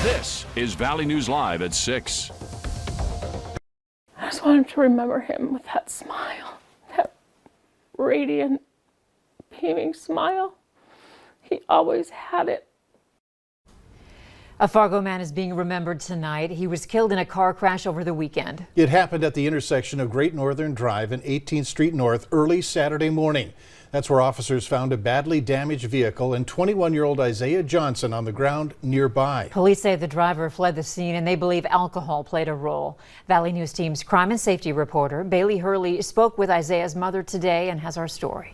This is Valley News Live at 6. I just wanted to remember him with that smile, that radiant, beaming smile. He always had it. A Fargo man is being remembered tonight. He was killed in a car crash over the weekend. It happened at the intersection of Great Northern Drive and 18th Street North early Saturday morning. That's where officers found a badly damaged vehicle and 21-year-old Isaiah Johnson on the ground nearby. Police say the driver fled the scene and they believe alcohol played a role. Valley News Team's crime and safety reporter Bailey Hurley spoke with Isaiah's mother today and has our story.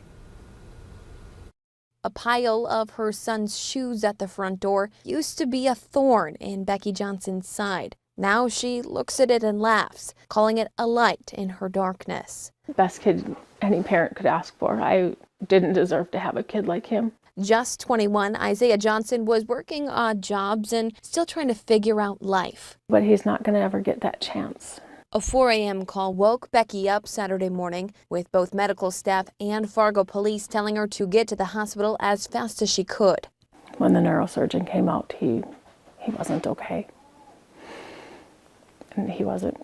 A pile of her son's shoes at the front door used to be a thorn in Becky Johnson's side. Now she looks at it and laughs, calling it a light in her darkness. Best kid any parent could ask for. I didn't deserve to have a kid like him. Just 21, Isaiah Johnson was working odd jobs and still trying to figure out life. But he's not going to ever get that chance. A 4 a.m. call woke Becky up Saturday morning with both medical staff and Fargo police telling her to get to the hospital as fast as she could. When the neurosurgeon came out, he wasn't okay. And he wasn't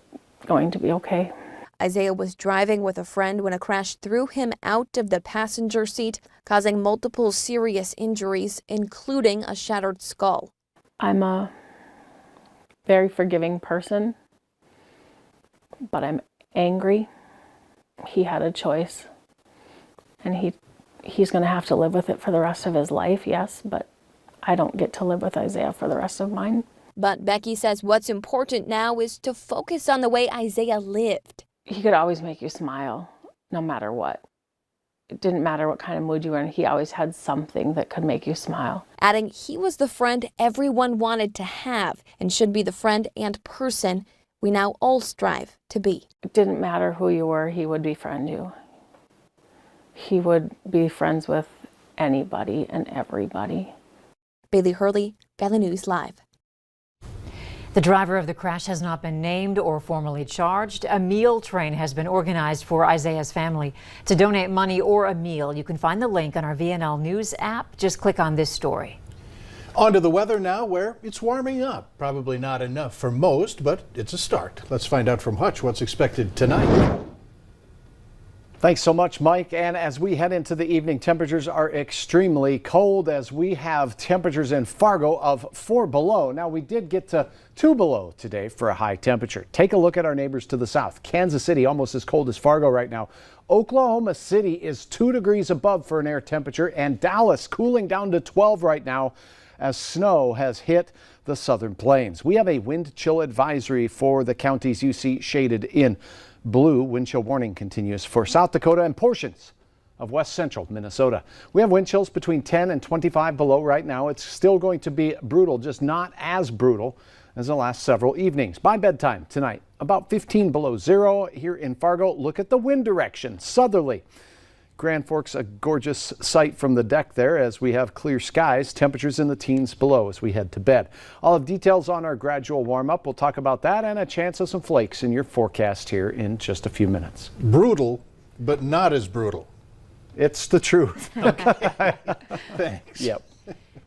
going to be okay. Isaiah was driving with a friend when a crash threw him out of the passenger seat, causing multiple serious injuries, including a shattered skull. I'm a very forgiving person, but I'm angry. He had a choice, and he's going to have to live with it for the rest of his life, yes, but I don't get to live with Isaiah for the rest of mine. But Becky says what's important now is to focus on the way Isaiah lived. He could always make you smile, no matter what. It didn't matter what kind of mood you were in. He always had something that could make you smile. Adding he was the friend everyone wanted to have and should be the friend and person we now all strive to be. It didn't matter who you were, he would befriend you. He would be friends with anybody and everybody. Bailey Hurley, Valley News Live. The driver of the crash has not been named or formally charged. A meal train has been organized for Isaiah's family. To donate money or a meal, you can find the link on our VNL News app. Just click on this story. On to the weather now, where it's warming up. Probably not enough for most, but it's a start. Let's find out from Hutch what's expected tonight. Thanks so much, Mike. And as we head into the evening, temperatures are extremely cold as we have temperatures in Fargo of 4 below. Now, we did get to 2 below today for a high temperature. Take a look at our neighbors to the south. Kansas City almost as cold as Fargo right now. Oklahoma City is 2 degrees above for an air temperature, and Dallas cooling down to 12 right now as snow has hit the southern plains. We have a wind chill advisory for the counties you see shaded in blue. Wind chill warning continues for South Dakota and portions of west central Minnesota. We have wind chills between 10 and 25 below right now. It's still going to be brutal, just not as brutal as the last several evenings. By bedtime tonight, about 15 below zero here in Fargo. Look at the wind direction, southerly. Grand Forks, a gorgeous sight from the deck there as we have clear skies, temperatures in the teens below as we head to bed. I'll have details on our gradual warm up. We'll talk about that and a chance of some flakes in your forecast here in just a few minutes. Brutal, but not as brutal. It's the truth. Okay. Thanks. Yep.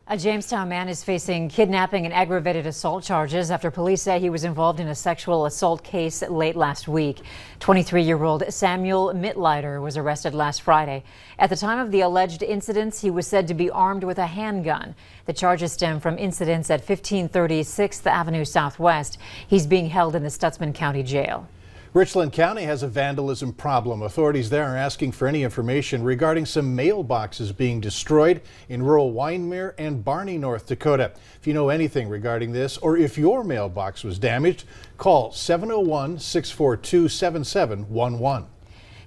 A Jamestown man is facing kidnapping and aggravated assault charges after police say he was involved in a sexual assault case late last week. 23-year-old Samuel Mitleider was arrested last Friday. At the time of the alleged incidents, he was said to be armed with a handgun. The charges stem from incidents at 1530 6th Avenue Southwest. He's being held in the Stutzman County Jail. Richland County has a vandalism problem. Authorities there are asking for any information regarding some mailboxes being destroyed in rural Wyndmere and Barney, North Dakota. If you know anything regarding this, or if your mailbox was damaged, call 701-642-7711.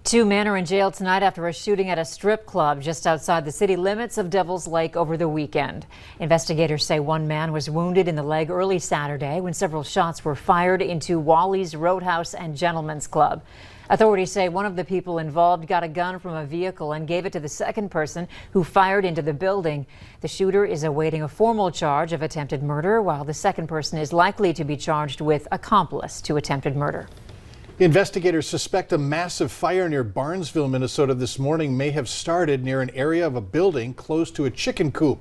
2 men are in jail tonight after a shooting at a strip club just outside the city limits of Devil's Lake over the weekend. Investigators say 1 man was wounded in the leg early Saturday when several shots were fired into Wally's Roadhouse and Gentlemen's Club. Authorities say one of the people involved got a gun from a vehicle and gave it to the second person who fired into the building. The shooter is awaiting a formal charge of attempted murder, while the second person is likely to be charged with accomplice to attempted murder. Investigators suspect a massive fire near Barnesville, Minnesota this morning may have started near an area of a building close to a chicken coop.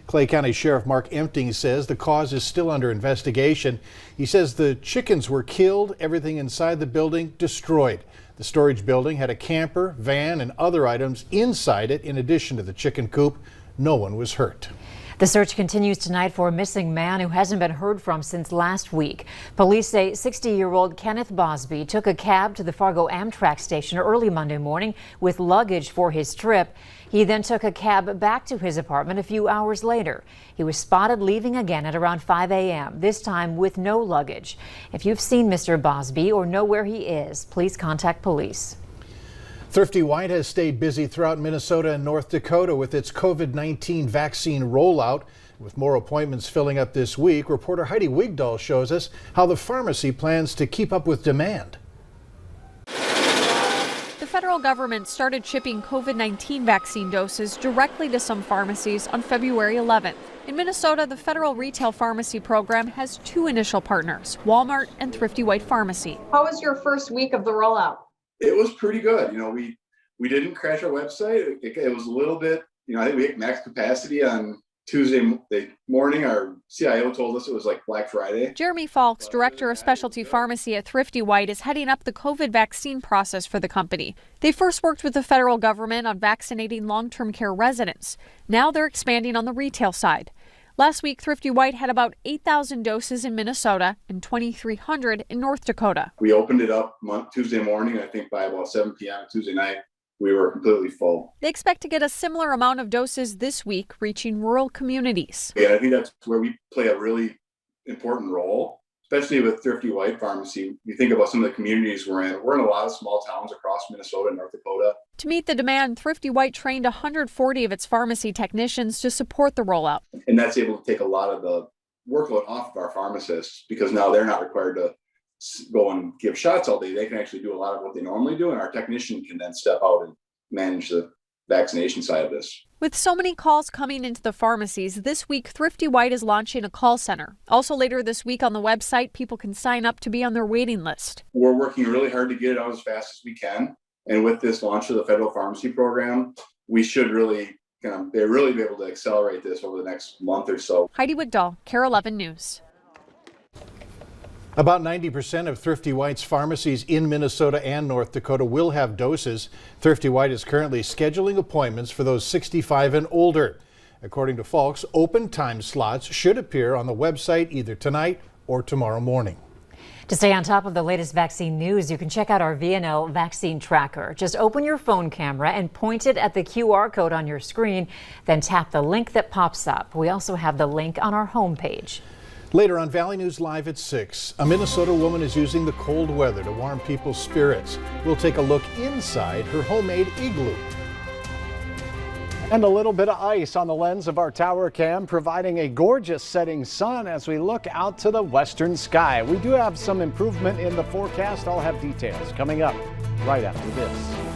Clay County Sheriff Mark Empting says the cause is still under investigation. He says the chickens were killed, everything inside the building destroyed. The storage building had a camper, van, and other items inside it in addition to the chicken coop. No one was hurt. The search continues tonight for a missing man who hasn't been heard from since last week. Police say 60-year-old Kenneth Bosby took a cab to the Fargo Amtrak station early Monday morning with luggage for his trip. He then took a cab back to his apartment a few hours later. He was spotted leaving again at around 5 a.m., this time with no luggage. If you've seen Mr. Bosby or know where he is, please contact police. Thrifty White has stayed busy throughout Minnesota and North Dakota with its COVID-19 vaccine rollout. With more appointments filling up this week, reporter Heidi Wigdahl shows us how the pharmacy plans to keep up with demand. The federal government started shipping COVID-19 vaccine doses directly to some pharmacies on February 11th. In Minnesota, the federal retail pharmacy program has two initial partners, Walmart and Thrifty White Pharmacy. How was your first week of the rollout? It was pretty good. We didn't crash our website. It was a little bit, I think we hit max capacity on Tuesday morning. Our CIO told us it was like Black Friday. Jeremy Falks, director of specialty pharmacy at Thrifty White, is heading up the COVID vaccine process for the company. They first worked with the federal government on vaccinating long-term care residents. Now they're expanding on the retail side. Last week, Thrifty White had about 8,000 doses in Minnesota and 2,300 in North Dakota. We opened it up Tuesday morning. I think by about 7 p.m. Tuesday night, we were completely full. They expect to get a similar amount of doses this week, reaching rural communities. Yeah, I think that's where we play a really important role, especially with Thrifty White Pharmacy. You think about some of the communities we're in. We're in a lot of small towns across Minnesota and North Dakota. To meet the demand, Thrifty White trained 140 of its pharmacy technicians to support the rollout. And that's able to take a lot of the workload off of our pharmacists because now they're not required to go and give shots all day. They can actually do a lot of what they normally do, and our technician can then step out and manage the vaccination side of this. With so many calls coming into the pharmacies, this week Thrifty White is launching a call center. Also later this week on the website, people can sign up to be on their waiting list. We're working really hard to get it out as fast as we can. And with this launch of the federal pharmacy program, we should really be able to accelerate this over the next month or so. Heidi Wigdahl, KARE 11 News. About 90% of Thrifty White's pharmacies in Minnesota and North Dakota will have doses. Thrifty White is currently scheduling appointments for those 65 and older. According to Falks, open time slots should appear on the website either tonight or tomorrow morning. To stay on top of the latest vaccine news, you can check out our Vnl Vaccine Tracker. Just open your phone camera and point it at the QR code on your screen, then tap the link that pops up. We also have the link on our homepage. Later on Valley News Live at 6, a Minnesota woman is using the cold weather to warm people's spirits. We'll take a look inside her homemade igloo. And a little bit of ice on the lens of our tower cam, providing a gorgeous setting sun as we look out to the western sky. We do have some improvement in the forecast. I'll have details coming up right after this.